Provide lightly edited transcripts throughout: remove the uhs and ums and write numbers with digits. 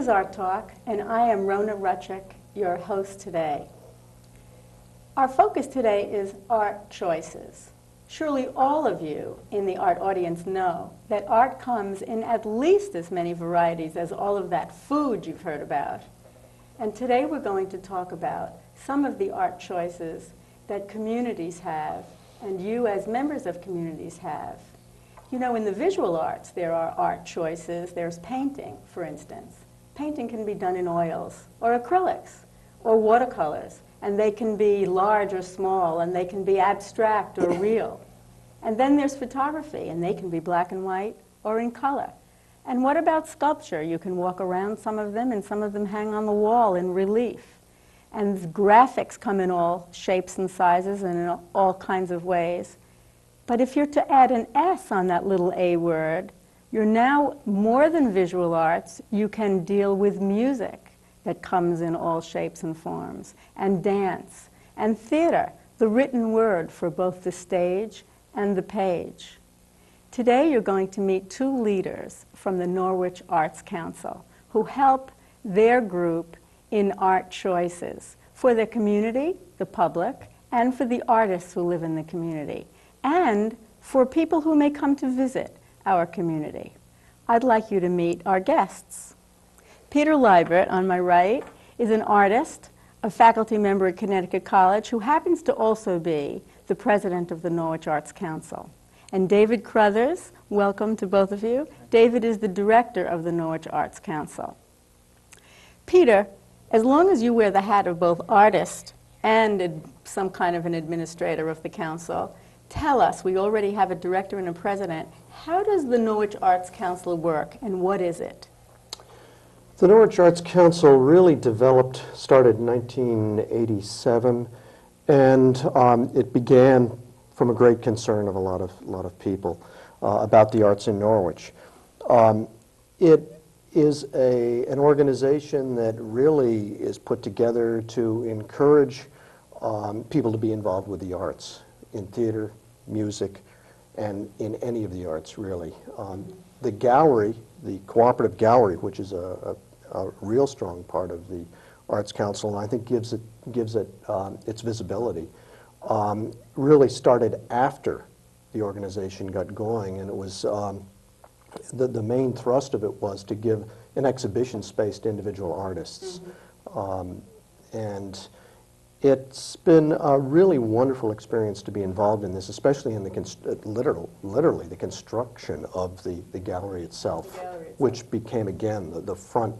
is Art Talk, and I am Rona Rutchik, your host today. Our focus today is art choices. Surely all of you in the art audience know that art comes in at least as many varieties as all of that food you've heard about. And today we're going to talk about some of the art choices that communities have, and you as members of communities have. You know, in the visual arts, there are art choices. There's painting, for instance. Painting can be done in oils, or acrylics, or watercolors, and they can be large or small, and they can be abstract or real. And then there's photography, and they can be black and white or in color. And what about sculpture? You can walk around some of them, and some of them hang on the wall in relief. And graphics come in all shapes and sizes and in all kinds of ways. But if you're to add an S on that little A word, you're now more than visual arts. You can deal with music that comes in all shapes and forms, and dance, and theater, the written word for both the stage and the page. Today you're going to meet two leaders from the Norwich Arts Council who help their group in art choices for the community, the public, and for the artists who live in the community, and for people who may come to visit our community. I'd like you to meet our guests. Peter Leibert, on my right, is an artist, a faculty member at Connecticut College, who happens to also be the president of the Norwich Arts Council. And David Cruthers, welcome to both of you. David is the director of the Norwich Arts Council. Peter, as long as you wear the hat of both artist and some kind of an administrator of the council, tell us, we already have a director and a president, how does the Norwich Arts Council work, and what is it? The Norwich Arts Council really started in 1987, and it began from a great concern of a lot of people about the arts in Norwich. It is an organization that really is put together to encourage people to be involved with the arts, in theater, music, and in any of the arts, really. The gallery, the cooperative gallery, which is a real strong part of the Arts Council, and I think gives it its visibility, really started after the organization got going, and it was the main thrust of it was to give an exhibition space to individual artists. And it's been a really wonderful experience to be involved in this, especially in the literally the construction of the gallery itself, which became, again, the front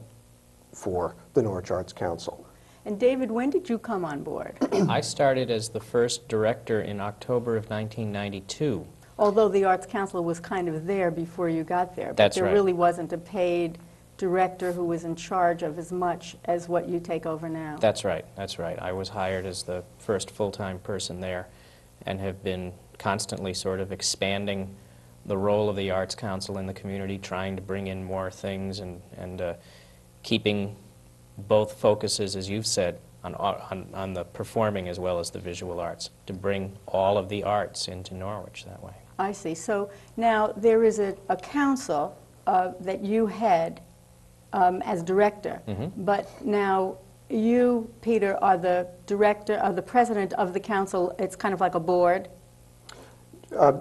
for the Norwich Arts Council. And David, when did you come on board? I started as the first director in October of 1992. Although the Arts Council was kind of there before you got there. But That's there right. really wasn't a paid director who was in charge of as much as what you take over now. That's right, that's right. I was hired as the first full-time person there and have been constantly sort of expanding the role of the Arts Council in the community, trying to bring in more things and keeping both focuses, as you've said, on the performing as well as the visual arts, to bring all of the arts into Norwich that way. I see. So now there is a council that you head as director, but now you, Peter, are the director, the president of the council. It's kind of like a board.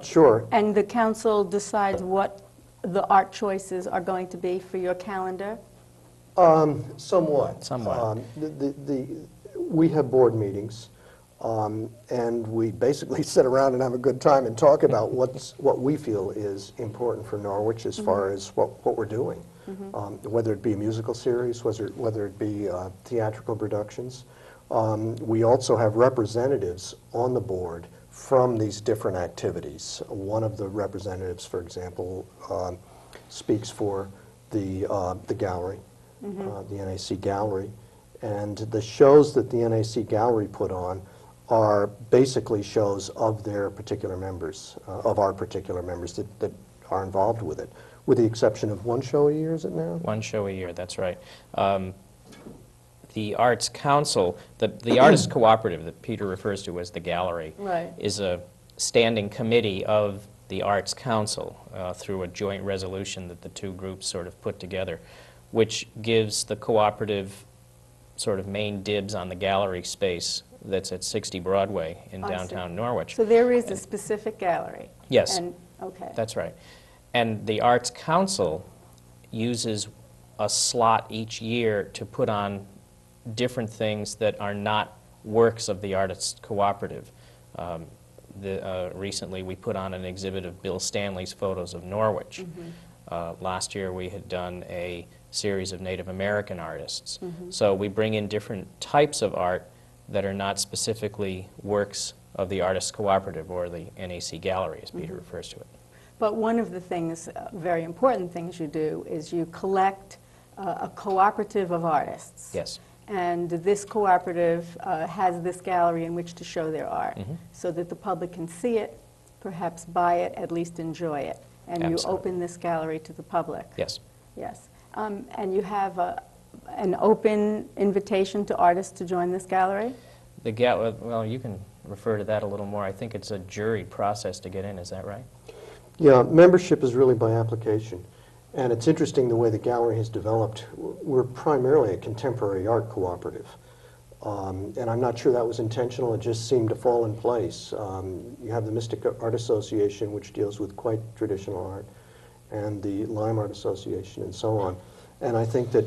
Sure. And the council decides what the art choices are going to be for your calendar? Somewhat. Somewhat. We have board meetings, and we basically sit around and have a good time and talk about what we feel is important for Norwich as far as what we're doing, whether it be a musical series, whether it be theatrical productions. We also have representatives on the board from these different activities. One of the representatives, for example, speaks for the gallery. The NAC Gallery, and the shows that the NAC Gallery put on are basically shows of their particular members, of our particular members that are involved with it, with the exception of one show a year, is it now? One show a year, that's right. The Arts Council, the Artist Cooperative that Peter refers to as the gallery, is a standing committee of the Arts Council through a joint resolution that the two groups sort of put together. which gives the cooperative sort of main dibs on the gallery space that's at 60 Broadway in I see. downtown Norwich. So there is a specific gallery? Yes. And, okay. That's right. And the Arts Council uses a slot each year to put on different things that are not works of the artists cooperative. Recently we put on an exhibit of Bill Stanley's photos of Norwich. Last year we had done a series of Native American artists. So we bring in different types of art that are not specifically works of the artists cooperative or the NAC gallery, as Peter refers to it. But one of the things, very important things you do is you collect a cooperative of artists. Yes. And this cooperative has this gallery in which to show their art so that the public can see it, perhaps buy it, at least enjoy it. And Absolutely. you open this gallery to the public. Yes. Yes. And you have an open invitation to artists to join this gallery? Well, you can refer to that a little more. I think it's a juried process to get in, is that right? Yeah, membership is really by application. And it's interesting the way the gallery has developed. We're primarily a contemporary art cooperative. And I'm not sure that was intentional, it just seemed to fall in place. You have the Mystic Art Association, which deals with quite traditional art, and the Lime Art Association, and so on. And I think that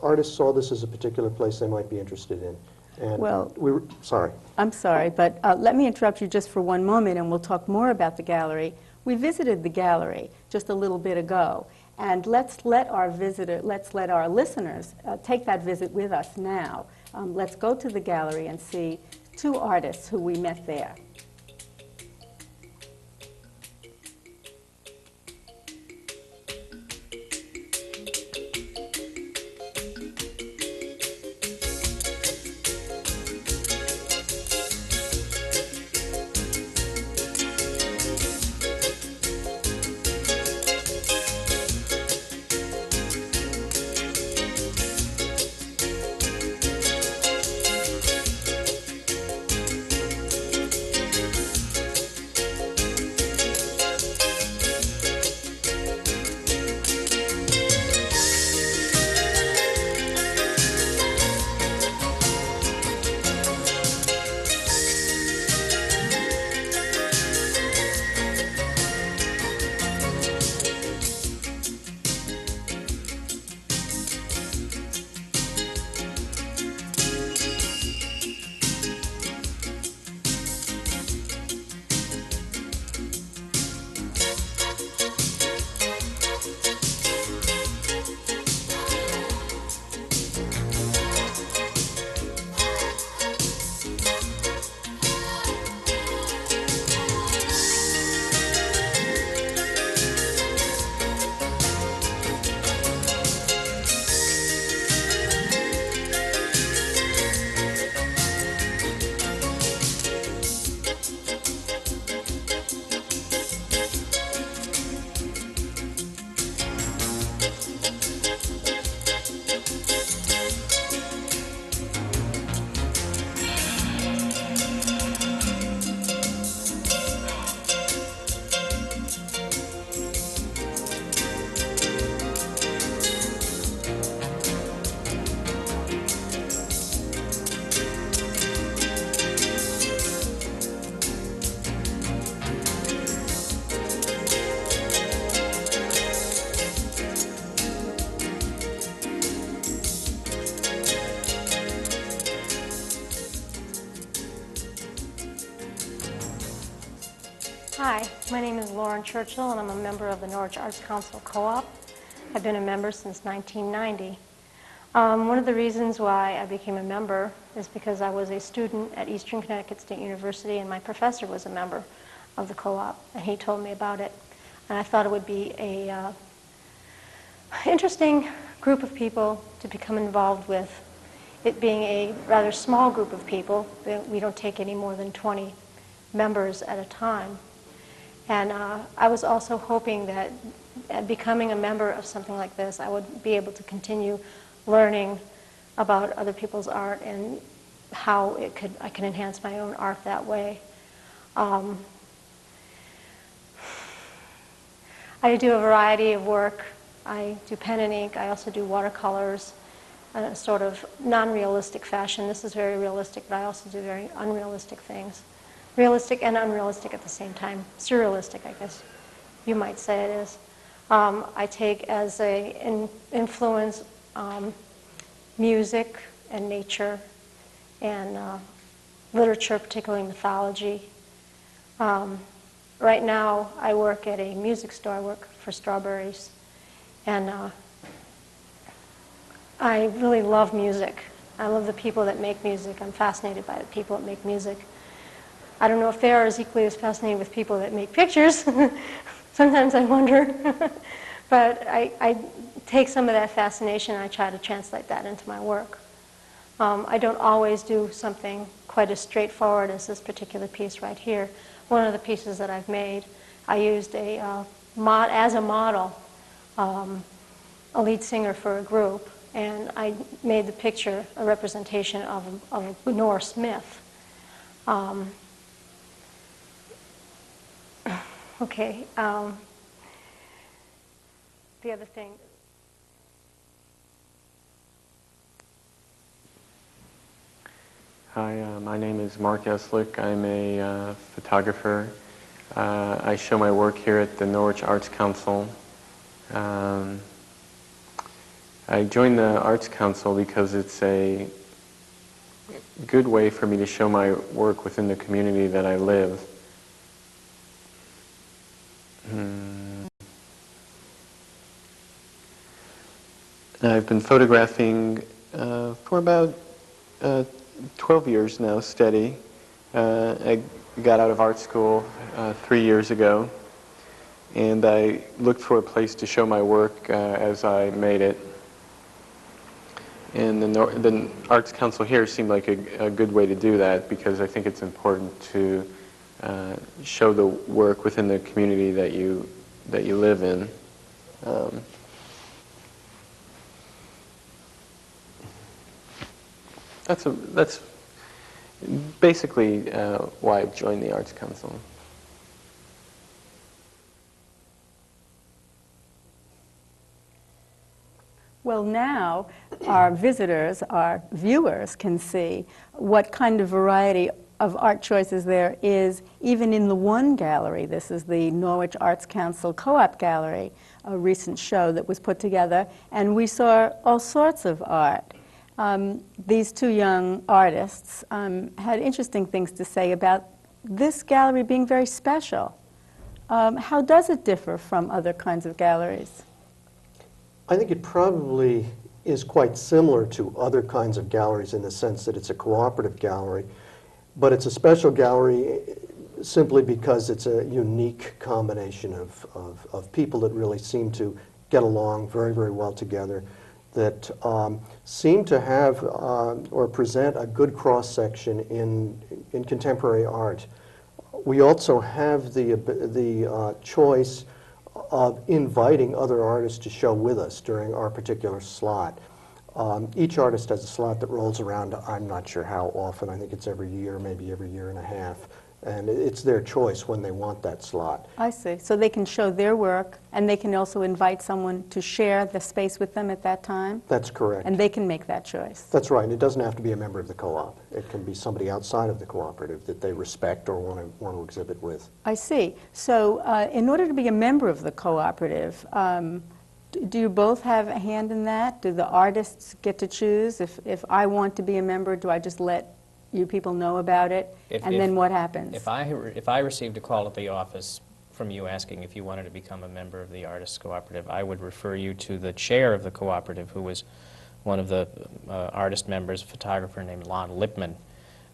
artists saw this as a particular place they might be interested in. And Well, sorry. I'm sorry, but let me interrupt you just for one moment, and we'll talk more about the gallery. We visited the gallery just a little bit ago, and let's let our listeners take that visit with us now. Let's go to the gallery and see two artists who we met there. Hi, my name is Lauren Churchill, and I'm a member of the Norwich Arts Council Co-op. I've been a member since 1990. One of the reasons why I became a member is because I was a student at Eastern Connecticut State University, and my professor was a member of the co-op, and he told me about it. And I thought it would be a interesting group of people to become involved with. It being a rather small group of people, we don't take any more than 20 members at a time. And I was also hoping that becoming a member of something like this, I would be able to continue learning about other people's art and how I can enhance my own art that way. I do a variety of work I do pen and ink. I also do watercolors, a sort of non-realistic fashion. This is very realistic, but I also do very unrealistic things. Realistic and unrealistic at the same time. Surrealistic, I guess you might say it is. I take as a influence music and nature and literature, particularly mythology. Right now, I work at a music store. I work for Strawberries. And I really love music. I love the people that make music. I'm fascinated by the people that make music. I don't know if they are as equally as fascinated with people that make pictures. Sometimes I wonder. But I take some of that fascination and I try to translate that into my work. I don't always do something quite as straightforward as this particular piece right here. One of the pieces that I've made, I used as a model, a lead singer for a group, and I made the picture a representation of a Norse myth. Okay. The other thing. Hi, my name is Mark Eslick. I'm a photographer. I show my work here at the Norwich Arts Council. I joined the Arts Council because it's a good way for me to show my work within the community that I live. I've been photographing for about 12 years now, steady. I got out of art school 3 years ago, and I looked for a place to show my work as I made it. And the Arts Council here seemed like a good way to do that, because I think it's important to show the work within the community that you live in. That's basically why I've joined the Arts Council. Well, now our visitors, our viewers can see what kind of variety of art choices there is, even in the one gallery. This is the Norwich Arts Council Co-op Gallery, a recent show that was put together, and we saw all sorts of art. These two young artists had interesting things to say about this gallery being very special. How does it differ from other kinds of galleries? I think it probably is quite similar to other kinds of galleries in the sense that it's a cooperative gallery, but it's a special gallery simply because it's a unique combination of people that really seem to get along very, very well together, that seem to have or present a good cross-section in contemporary art. We also have the choice of inviting other artists to show with us during our particular slot. Each artist has a slot that rolls around, I'm not sure how often, I think it's every year, maybe every year and a half, and it's their choice when they want that slot. I see. So they can show their work, and they can also invite someone to share the space with them at that time? That's correct. And they can make that choice? That's right. It doesn't have to be a member of the co-op. It can be somebody outside of the cooperative that they respect or want to exhibit with. I see. So in order to be a member of the cooperative, do you both have a hand in that? Do the artists get to choose? If I want to be a member, do I just let you people know about it? Then what happens? If I received a call at the office from you asking if you wanted to become a member of the Artists Cooperative, I would refer you to the chair of the cooperative, who was one of the artist members, a photographer named Lon Lipman,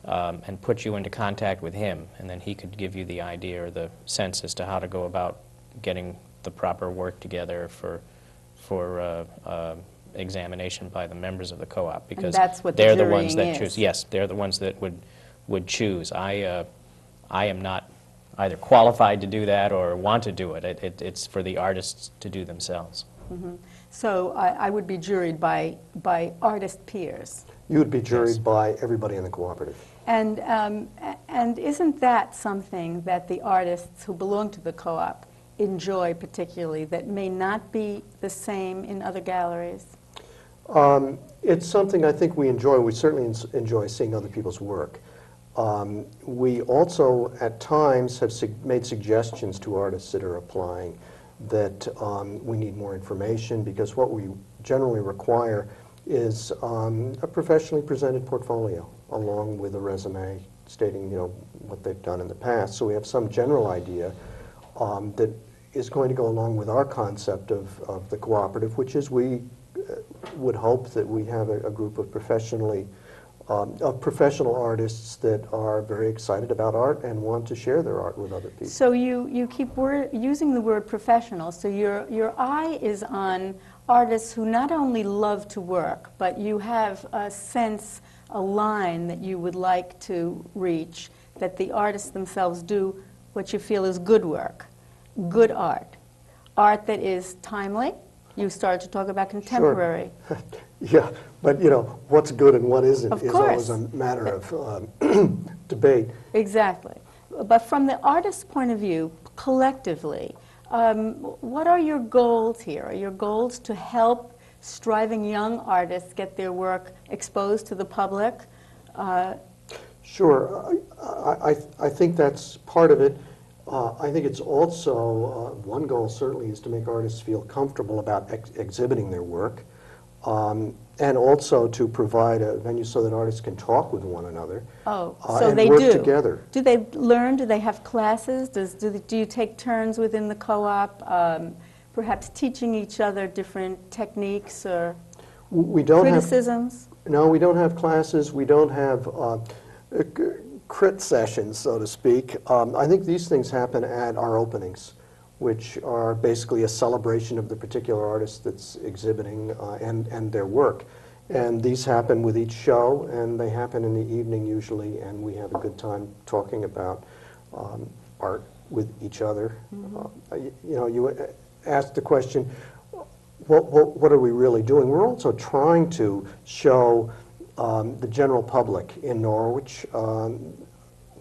and put you into contact with him, and then he could give you the idea or the sense as to how to go about getting the proper work together for examination by the members of the co-op, because they're the ones that choose. Yes, they're the ones that would choose. I am not either qualified to do that or want to do it. It's for the artists to do themselves. Mm-hmm. So I would be juried by artist peers. You would be juried by everybody in the cooperative. And isn't that something that the artists who belong to the co-op enjoy particularly that may not be the same in other galleries? It's something I think we enjoy. We certainly enjoy seeing other people's work. We also, at times, have made suggestions to artists that are applying that we need more information, because what we generally require is a professionally presented portfolio along with a resume stating, what they've done in the past. So we have some general idea that is going to go along with our concept of the cooperative, which is we would hope that we have a group of professional artists that are very excited about art and want to share their art with other people. So you keep using the word professional, so your eye is on artists who not only love to work, but you have a sense, a line that you would like to reach, that the artists themselves do what you feel is good work, good art, art that is timely. You started to talk about contemporary. Sure. Yeah, but what's good and what isn't Of is course. always a matter of debate. Exactly. But from the artist's point of view, collectively, what are your goals here? Are your goals to help striving young artists get their work exposed to the public? Sure. I think that's part of it. I think it's also, one goal certainly is to make artists feel comfortable about exhibiting their work, and also to provide a venue so that artists can talk with one another. Oh, so and they work do. together. Do they learn? Do they have classes? Do you take turns within the co-op, perhaps teaching each other different techniques or We don't criticisms? No, we don't have classes. We don't have crit sessions, so to speak. I think these things happen at our openings, which are basically a celebration of the particular artist that's exhibiting and their work. And these happen with each show, and they happen in the evening usually, and we have a good time talking about art with each other. You asked the question, what are we really doing? We're also trying to show the general public in Norwich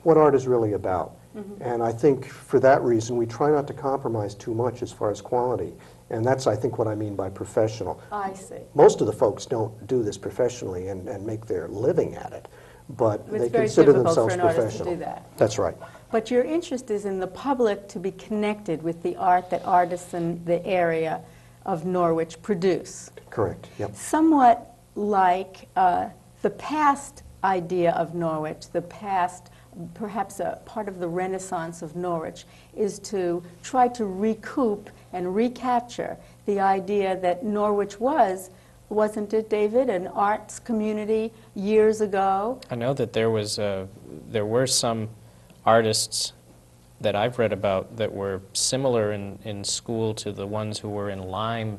what art is really about. And I think for that reason, we try not to compromise too much as far as quality. And that's, I think, what I mean by professional. I see. Most of the folks don't do this professionally and make their living at it, but It's they very consider difficult themselves for an artist to professional. do that. That's right. But your interest is in the public to be connected with the art that artists in the area of Norwich produce. Correct, yep. Somewhat like the past idea of Norwich, the past, perhaps a part of the renaissance of Norwich, is to try to recoup and recapture the idea that Norwich wasn't it, David, an arts community years ago? I know that there were some artists that I've read about that were similar in school to the ones who were in Lyme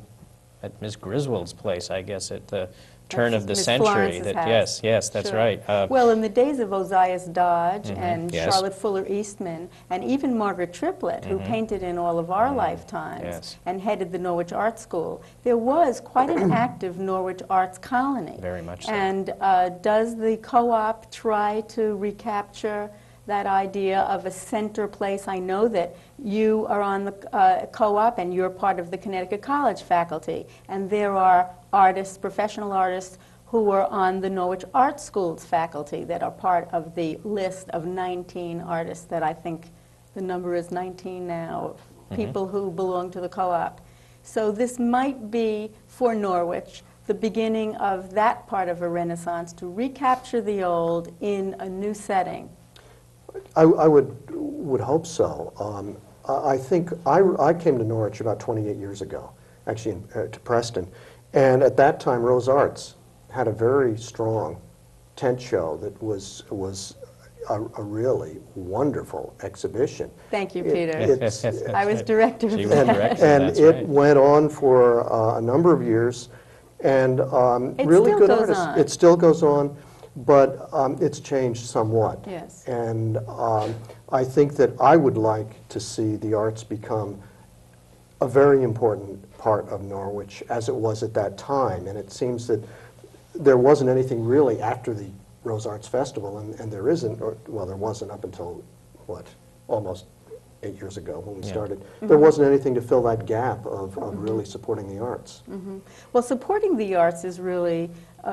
at Miss Griswold's place, I guess, at the turn of the Miss century. Florence's house. Yes, that's Sure. right. Well, in the days of Ozias Dodge and yes. Charlotte Fuller Eastman, and even Margaret Triplett, who painted in all of our lifetimes Yes. and headed the Norwich Art School, there was quite an active Norwich arts colony. Very much so. And does the co-op try to recapture that idea of a center place? I know that you are on the co-op and you're part of the Connecticut College faculty, and there are artists, professional artists, who are on the Norwich Art School's faculty that are part of the list of 19 artists that I think the number is 19 now, of people who belong to the co-op. So this might be, for Norwich, the beginning of that part of a renaissance, to recapture the old in a new setting. I would hope so. I think I came to Norwich about 28 years ago, actually to Preston, and at that time Rose Arts had a very strong tent show that was a really wonderful exhibition. Thank you, Peter. It's- I was director of She was that. director. and That's it right. went on for a number of years, and really still good goes artists. on. It still goes on, but it's changed somewhat. Yes. And I think that I would like to see the arts become a very important part of Norwich, as it was at that time. And it seems that there wasn't anything really after the Rose Arts Festival, and there isn't, or, well, there wasn't up until, what, almost 8 years ago when we Yeah. started. There wasn't anything to fill that gap of really supporting the arts. Well, supporting the arts is really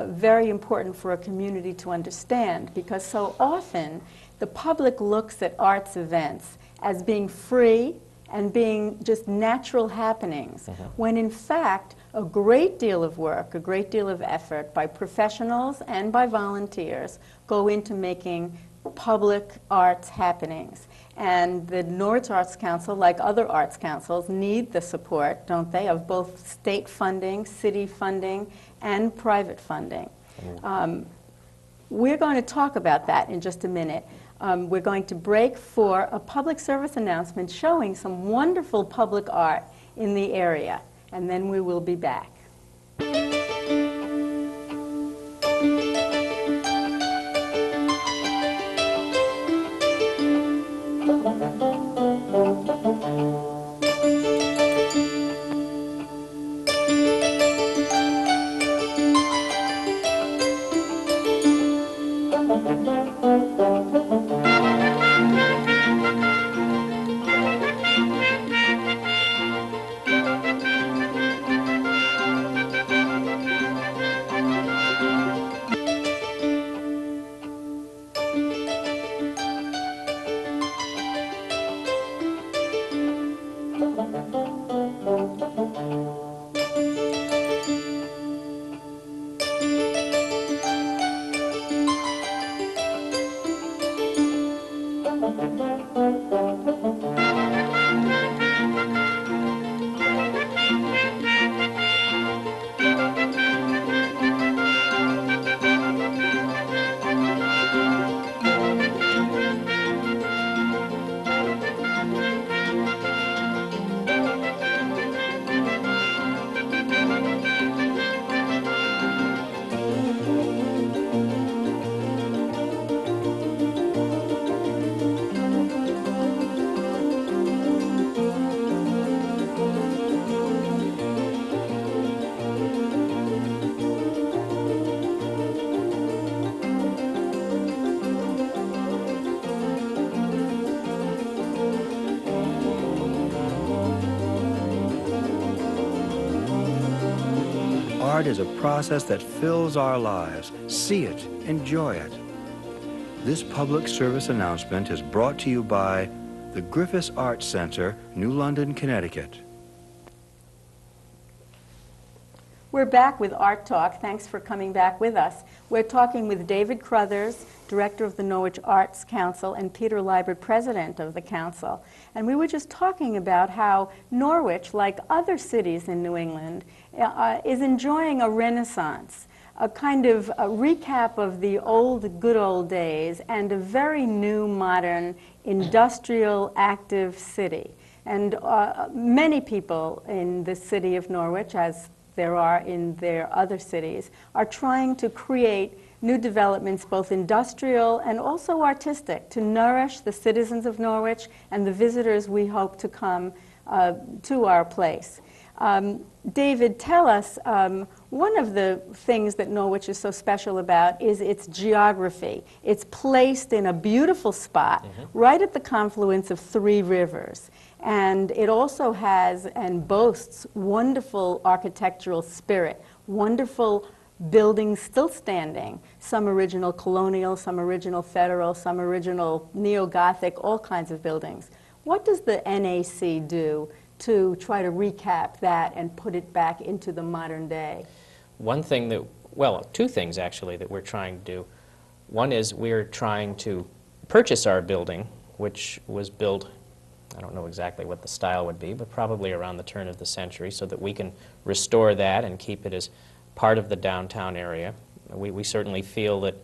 very important for a community to understand, because so often the public looks at arts events as being free and being just natural happenings, when in fact a great deal of work, a great deal of effort by professionals and by volunteers go into making public arts happenings. And the Norwich Arts Council, like other arts councils, need the support, don't they, of both state funding, city funding, and private funding. We're going to talk about that in just a minute. We're going to break for a public service announcement showing some wonderful public art in the area, and then we will be back. Art is a process that fills our lives. See it, enjoy it. This public service announcement is brought to you by the Griffis Arts Center, New London, Connecticut. We're back with Art Talk. Thanks for coming back with us. We're talking with David Cruthers, Director of the Norwich Arts Council, and Peter Leibert, President of the Council. And we were just talking about how Norwich, like other cities in New England, is enjoying a renaissance, a kind of a recap of the good old days, and a very new, modern, industrial, active city. And many people in the city of Norwich, as there are in their other cities, are trying to create new developments, both industrial and also artistic, to nourish the citizens of Norwich and the visitors we hope to come to our place. David, tell us, one of the things that Norwich is so special about is its geography. It's placed in a beautiful spot, right at the confluence of 3 rivers. And it also has and boasts wonderful architectural spirit, wonderful buildings still standing, some original colonial, some original federal, some original neo-Gothic, all kinds of buildings. What does the NAC do to try to recap that and put it back into the modern day? One thing that, well, 2 things actually that we're trying to do. One is we're trying to purchase our building, which was built, I don't know exactly what the style would be, but probably around the turn of the century, so that we can restore that and keep it as part of the downtown area. We certainly feel that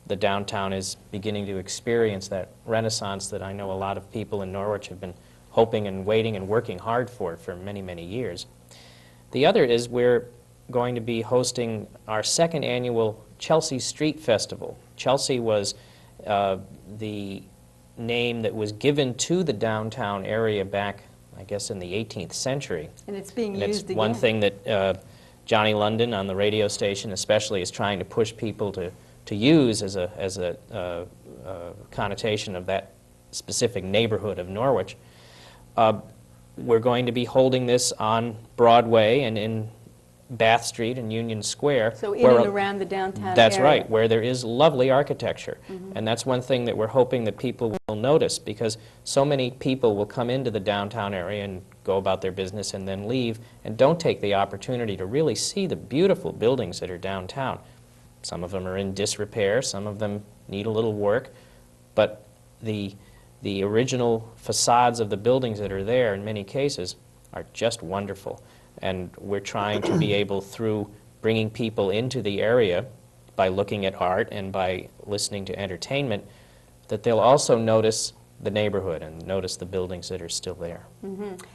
the downtown is beginning to experience that renaissance that I know a lot of people in Norwich have been hoping and waiting and working hard for many, many years. The other is we're going to be hosting our 2nd annual Chelsea Street Festival. Chelsea was the name that was given to the downtown area back, I guess, in the 18th century. And it's being And used it's again. one thing that Johnny London on the radio station especially is trying to push people to use as a connotation of that specific neighborhood of Norwich. We're going to be holding this on Broadway and in Bath Street and Union Square. So in and around the downtown That's area. right, where there is lovely architecture. And that's one thing that we're hoping that people will notice, because so many people will come into the downtown area and go about their business and then leave and don't take the opportunity to really see the beautiful buildings that are downtown. Some of them are in disrepair, some of them need a little work, but the original facades of the buildings that are there, in many cases, are just wonderful. And we're trying to be able, through bringing people into the area by looking at art and by listening to entertainment, that they'll also notice the neighborhood and notice the buildings that are still there.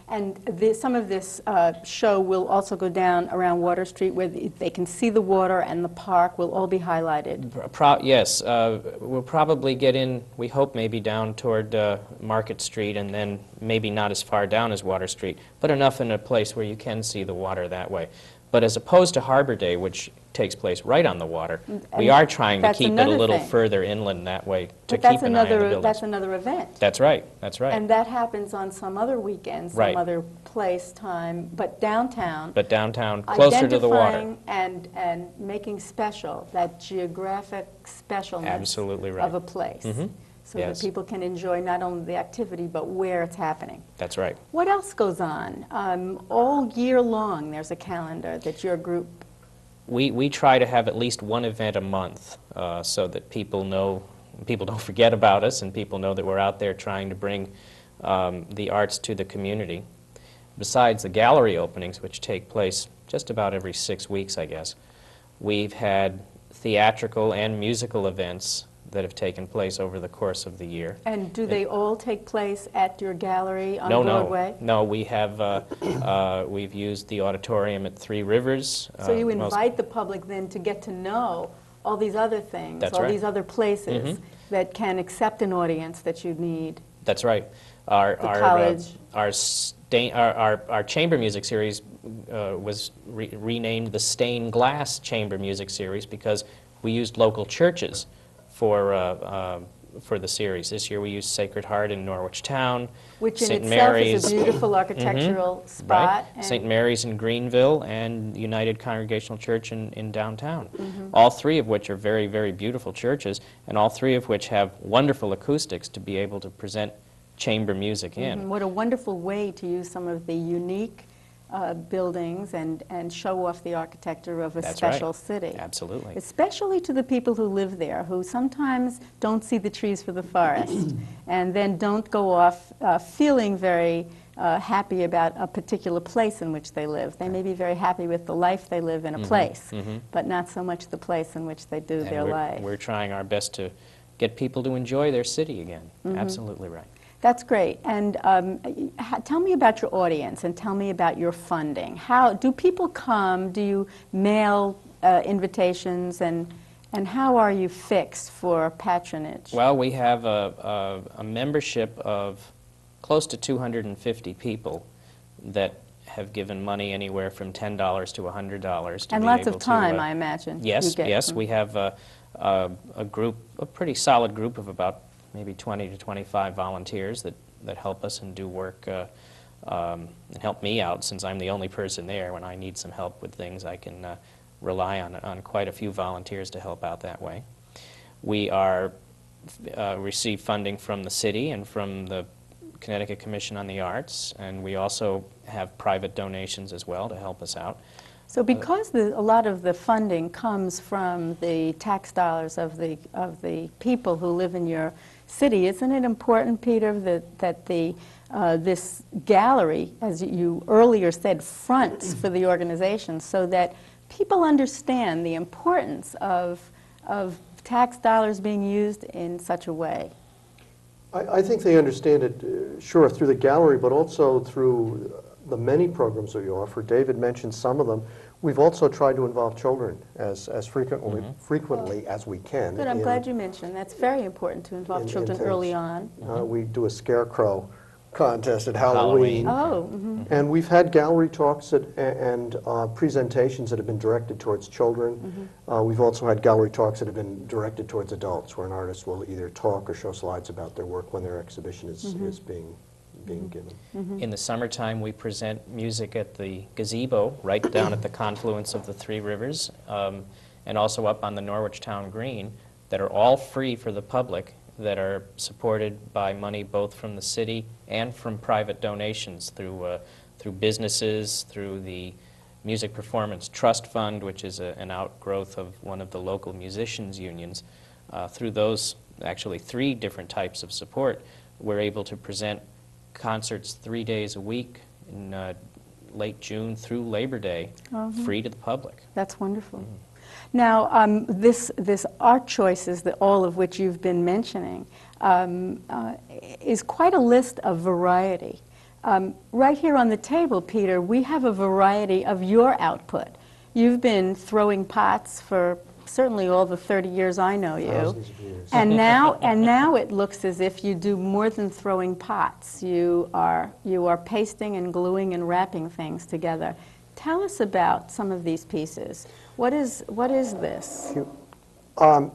And some of this show will also go down around Water Street, where they can see the water, and the park will all be highlighted. Yes, we'll probably get in, we hope, maybe down toward Market Street, and then maybe not as far down as Water Street, but enough in a place where you can see the water that way. But as opposed to Harbor Day, which takes place right on the water, we are trying to keep it a little further inland that way to keep an eye on the buildings. That's another event. That's right, that's right. And that happens on some other weekend, some other place, time, but downtown. But downtown, closer to the water. Identifying and making special that geographic specialness Absolutely right. of a place. So Yes. that people can enjoy not only the activity, but where it's happening. That's right. What else goes on? All year long, there's a calendar that your group... We try to have at least one event a month so that people know, people don't forget about us, and people know that we're out there trying to bring the arts to the community. Besides the gallery openings, which take place just about every 6 weeks, I guess, we've had theatrical and musical events that have taken place over the course of the year. And do they all take place at your gallery on Broadway? No, we have, we've used the auditorium at Three Rivers. So you invite the public then to get to know all these other things, That's all right. these other places that can accept an audience that you need. That's right. College. Our chamber music series was renamed the Stained Glass Chamber Music Series because we used local churches for the series. This year we used Sacred Heart in Norwich Town, Which in St. itself Mary's, is a beautiful architectural spot. right? St. Mary's in Greenville and United Congregational Church in downtown. All three of which are very, very beautiful churches, and all three of which have wonderful acoustics to be able to present chamber music in. What a wonderful way to use some of the unique buildings and show off the architecture of a That's special right. city. Absolutely. Especially to the people who live there, who sometimes don't see the trees for the forest and then don't go off feeling very happy about a particular place in which they live. They may be very happy with the life they live in a place, but not so much the place in which they do their life. We're trying our best to get people to enjoy their city again. Absolutely right. That's great. And tell me about your audience and tell me about your funding. How do people come? Do you mail invitations? And how are you fixed for patronage? Well, we have a membership of close to 250 people that have given money anywhere from $10 to $100 to And be lots able of time, to, I imagine. Yes, you get. yes. We have a group, a pretty solid group of about maybe 20 to 25 volunteers that help us and do work and help me out, since I'm the only person there. When I need some help with things, I can rely on quite a few volunteers to help out that way. We receive funding from the city and from the Connecticut Commission on the Arts, and we also have private donations as well to help us out. So because a lot of the funding comes from the tax dollars of the people who live in your city, isn't it important, Peter, that this gallery, as you earlier said, fronts for the organization so that people understand the importance of tax dollars being used in such a way? I think they understand it, sure, through the gallery, but also through the many programs that you offer. David mentioned some of them. We've also tried to involve children as frequently as we can. Good, I'm glad you mentioned. That's very important to involve children early on. We do a scarecrow contest at Halloween. Oh. And we've had gallery talks and presentations that have been directed towards children. We've also had gallery talks that have been directed towards adults, where an artist will either talk or show slides about their work when their exhibition is being being given. In the summertime, we present music at the gazebo right down at the confluence of the three rivers, and also up on the Norwich Town Green, that are all free for the public, that are supported by money both from the city and from private donations through businesses, through the Music Performance Trust Fund, which is an outgrowth of one of the local musicians' unions. Through those, actually 3 different types of support, we're able to present concerts 3 days a week in late June through Labor Day, free to the public. That's wonderful. Now, this art choices, all of which you've been mentioning, is quite a list of variety. Right here on the table, Peter, we have a variety of your output. You've been throwing pots for certainly all the 30 years I know you. Thousands of years. And now it looks as if you do more than throwing pots. You are pasting and gluing and wrapping things together. Tell us about some of these pieces. What is this?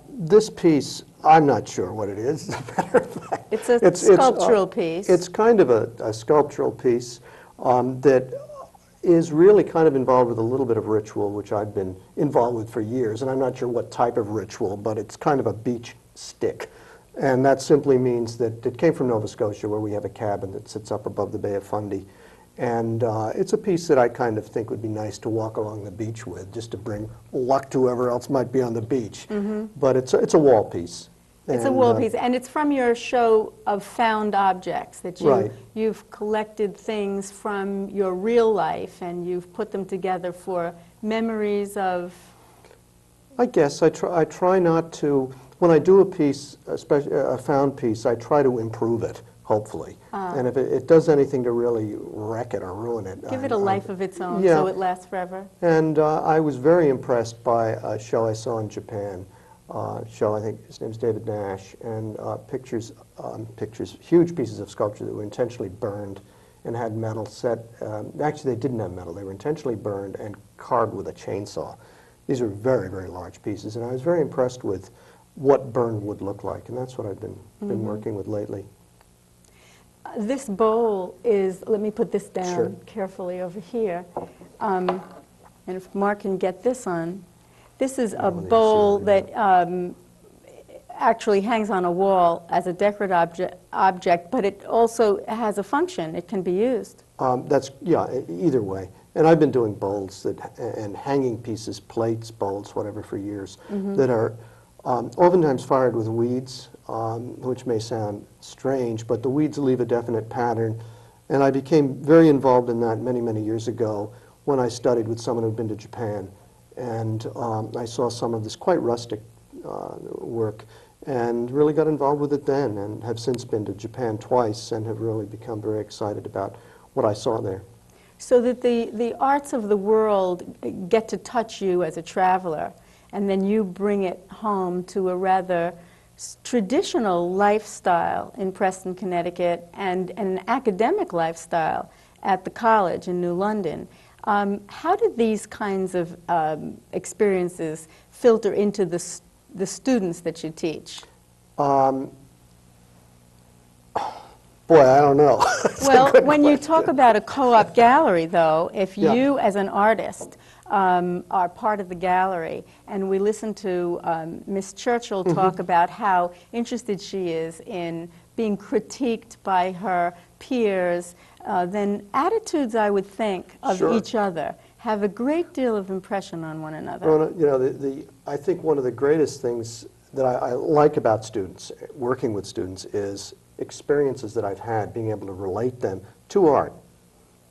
This piece, I'm not sure what it is, as a matter of fact. It's a sculptural piece. It's kind of a sculptural piece that is really kind of involved with a little bit of ritual, which I've been involved with for years, and I'm not sure what type of ritual, but it's kind of a beach stick. And that simply means that it came from Nova Scotia, where we have a cabin that sits up above the Bay of Fundy. And it's a piece that I kind of think would be nice to walk along the beach with, just to bring luck to whoever else might be on the beach. But it's a wall piece. It's a wall piece, and it's from your show of found objects, that you've collected things from your real life and you've put them together for memories of... I guess I try not to, when I do a piece, especially a found piece, I try to improve it, hopefully. And if it does anything to really wreck it or ruin it... Give it a life of its own, so it lasts forever. And I was very impressed by a show I saw in Japan. I think his name's David Nash, and pictures, huge pieces of sculpture that were intentionally burned and had metal set. Actually, they didn't have metal. They were intentionally burned and carved with a chainsaw. These are very, very large pieces, and I was very impressed with what burned would look like, and that's what I've been working with lately. This bowl is, let me put this down Sure. carefully over here, and if Mark can get this on. This is a bowl that actually hangs on a wall as a decorative object, but it also has a function. It can be used. Either way. And I've been doing bowls and hanging pieces, plates, bowls, whatever, for years, that are oftentimes fired with weeds, which may sound strange, but the weeds leave a definite pattern. And I became very involved in that many, many years ago when I studied with someone who'd been to Japan. And I saw some of this quite rustic work and really got involved with it then, and have since been to Japan twice and have really become very excited about what I saw there. So that the arts of the world get to touch you as a traveler, and then you bring it home to a rather traditional lifestyle in Preston, Connecticut, and an academic lifestyle at the college in New London. How did these kinds of experiences filter into the students that you teach? Boy, I don't know. Well, when you talk about a co-op gallery, though, if you as an artist are part of the gallery, and we listen to Miss Churchill talk about how interested she is in being critiqued by her peers, then attitudes, I would think, of each other have a great deal of impression on one another. Rona, you know, I think one of the greatest things that I like about students, working with students, is experiences that I've had, being able to relate them to art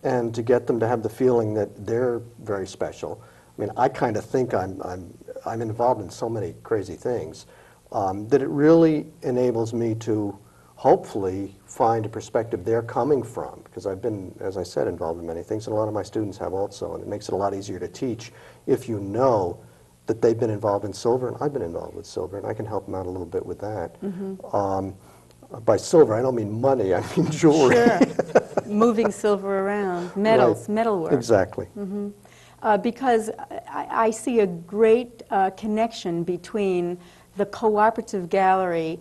and to get them to have the feeling that they're very special. I mean, I kind of think I'm involved in so many crazy things that it really enables me to hopefully find a perspective they're coming from, because I've been, as I said, involved in many things, and a lot of my students have also, and it makes it a lot easier to teach if you know that they've been involved in silver, and I've been involved with silver, and I can help them out a little bit with that. By silver, I don't mean money, I mean jewelry. Sure. Moving silver around, metals, metalwork. Exactly. Because I see a great connection between the cooperative gallery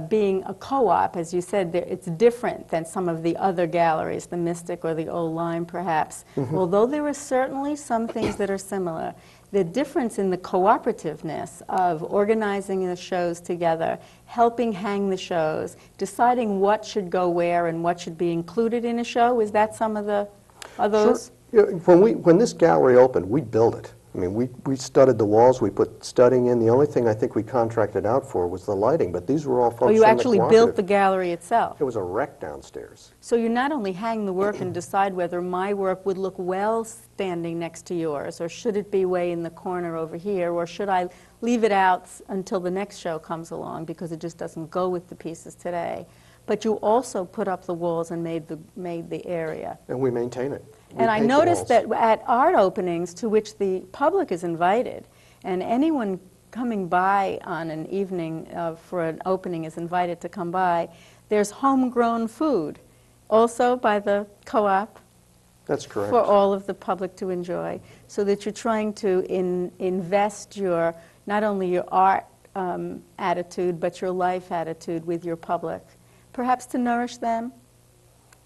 being a co-op, as you said, it's different than some of the other galleries, the Mystic or the Old Lime perhaps. Although there are certainly some things that are similar, the difference in the cooperativeness of organizing the shows together, helping hang the shows, deciding what should go where and what should be included in a show, is that some of the, are those? Sure. Yeah, when this gallery opened, we built it. I mean, we studded the walls, we put studding in. The only thing I think we contracted out for was the lighting, but these were all folks Oh, you from the actually built cooperative. the gallery itself? It was a wreck downstairs. So you not only hang the work and decide whether my work would look well standing next to yours, or should it be way in the corner over here, or should I leave it out until the next show comes along because it just doesn't go with the pieces today, but you also put up the walls and made the area. And we maintain it. We And I paint the noticed walls. that at art openings to which the public is invited, and anyone coming by on an evening for an opening is invited to come by, there's homegrown food, also by the co-op, That's correct. for all of the public to enjoy, so that you're trying to invest your, not only your art attitude, but your life attitude with your public, perhaps to nourish them.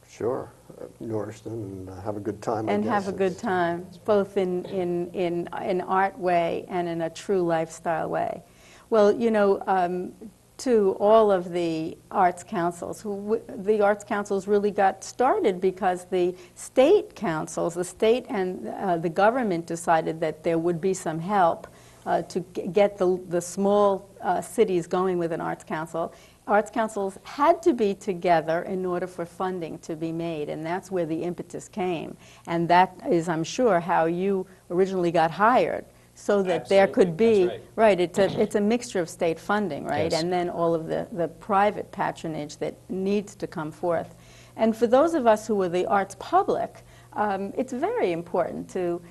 Sure. Nourish them and have a good time, I And guess. have a good time, both in an art way and in a true lifestyle way. Well, you know, to all of the arts councils, the arts councils really got started because the state councils, the state and the government decided that there would be some help to get the small cities going with an arts council. Arts councils had to be together in order for funding to be made, and that's where the impetus came. And that is, I'm sure, how you originally got hired, so that there could be, Absolutely, that's right. it's a mixture of state funding, right? Yes. And then all of the private patronage that needs to come forth. And for those of us who are the arts public, it's very important to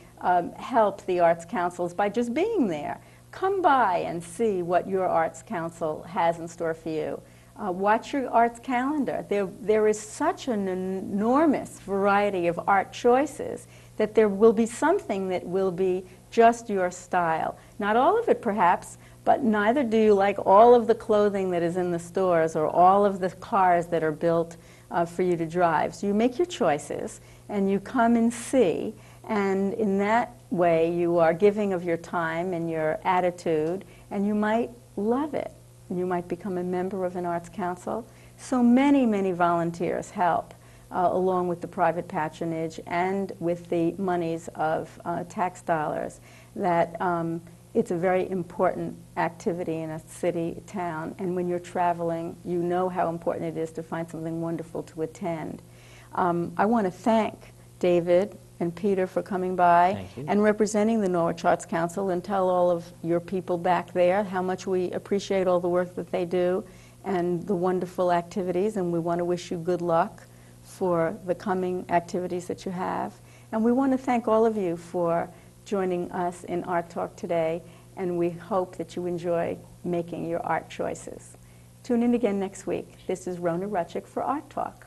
help the arts councils by just being there. Come by and see what your arts council has in store for you. Watch your arts calendar. There is such an enormous variety of art choices that there will be something that will be just your style. Not all of it, perhaps, but neither do you like all of the clothing that is in the stores or all of the cars that are built for you to drive. So you make your choices and you come and see, and in that way you are giving of your time and your attitude, and you might love it. You might become a member of an arts council. So many, many volunteers help, along with the private patronage and with the monies of tax dollars, that it's a very important activity in a city, town, and when you're traveling, you know how important it is to find something wonderful to attend. I want to thank David and Peter for coming by Thank you. and representing the Norwich Arts Council, and tell all of your people back there how much we appreciate all the work that they do and the wonderful activities, and we want to wish you good luck for the coming activities that you have. And we want to thank all of you for joining us in Art Talk today, and we hope that you enjoy making your art choices. Tune in again next week. This is Rona Rutchik for Art Talk.